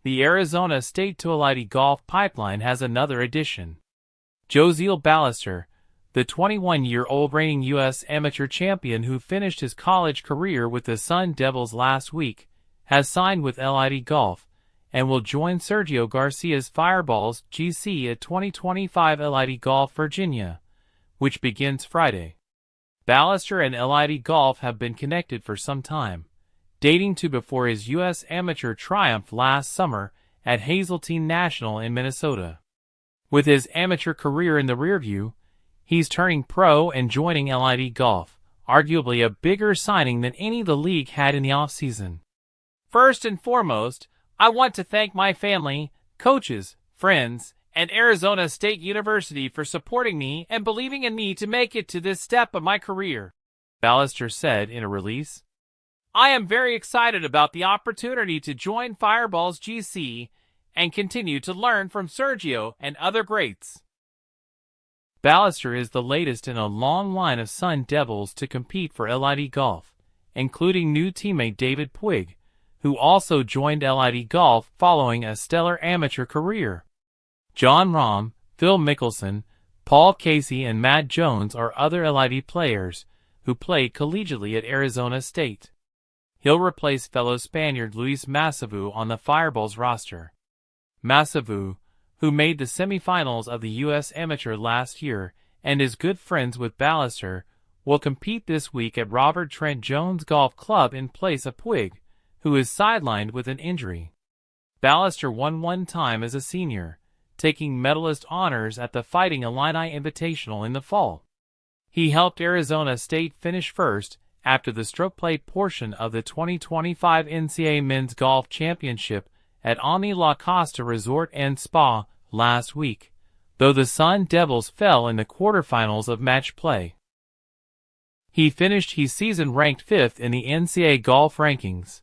The Arizona State to LIV Golf pipeline has another addition. Josele Ballester, the 21-year-old reigning U.S. amateur champion who finished his college career with the Sun Devils last week, has signed with LIV Golf and will join Sergio Garcia's Fireballs GC at 2025 LIV Golf Virginia, which begins Friday. Ballester and LIV Golf have been connected for some time, dating to before his U.S. amateur triumph last summer at Hazeltine National in Minnesota. With his amateur career in the rearview, he's turning pro and joining LIV Golf, arguably a bigger signing than any the league had in the offseason. First and foremost, I want to thank my family, coaches, friends, and Arizona State University for supporting me and believing in me to make it to this step of my career, Ballester said in a release. I am very excited about the opportunity to join Fireballs GC and continue to learn from Sergio and other greats. Ballester is the latest in a long line of Sun Devils to compete for LIV Golf, including new teammate David Puig, who also joined LIV Golf following a stellar amateur career. Jon Rahm, Phil Mickelson, Paul Casey, and Matt Jones are other LIV players who played collegiately at Arizona State. He'll replace fellow Spaniard Luis Massavu on the Fireballs roster. Massavu, who made the semifinals of the U.S. Amateur last year and is good friends with Ballester, will compete this week at Robert Trent Jones Golf Club in place of Puig, who is sidelined with an injury. Ballester won one time as a senior, taking medalist honors at the Fighting Illini Invitational in the fall. He helped Arizona State finish first after the stroke play portion of the 2025 NCAA Men's Golf Championship at Omni La Costa Resort and Spa last week, though the Sun Devils fell in the quarterfinals of match play. He finished his season ranked 5th in the NCAA golf rankings,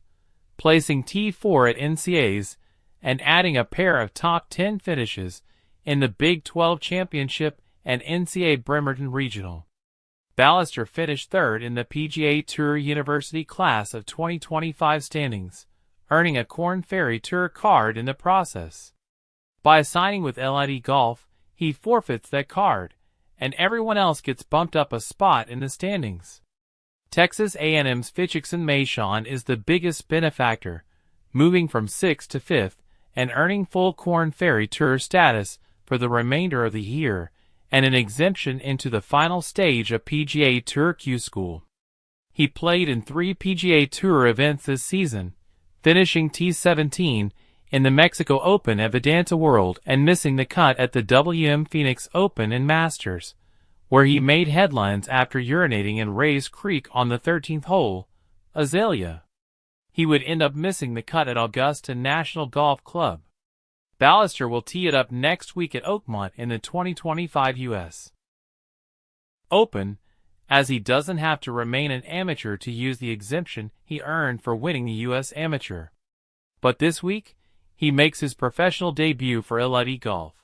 placing T4 at NCAAs and adding a pair of top 10 finishes in the Big 12 Championship and NCAA Bremerton Regional. Ballester finished third in the PGA Tour University class of 2025 standings, earning a Korn Ferry Tour card in the process. By signing with LIV Golf, he forfeits that card, and everyone else gets bumped up a spot in the standings. Texas A&M's Fitchixon Mason is the biggest benefactor, moving from 6th to 5th and earning full Korn Ferry Tour status for the remainder of the year, and an exemption into the final stage of PGA Tour Q School. He played in 3 PGA Tour events this season, finishing T17 in the Mexico Open at Vedanta World and missing the cut at the WM Phoenix Open and Masters, where he made headlines after urinating in Rays Creek on the 13th hole, Azalea. He would end up missing the cut at Augusta National Golf Club. Ballester will tee it up next week at Oakmont in the 2025 U.S. Open, as he doesn't have to remain an amateur to use the exemption he earned for winning the U.S. Amateur. But this week, he makes his professional debut for LIV Golf.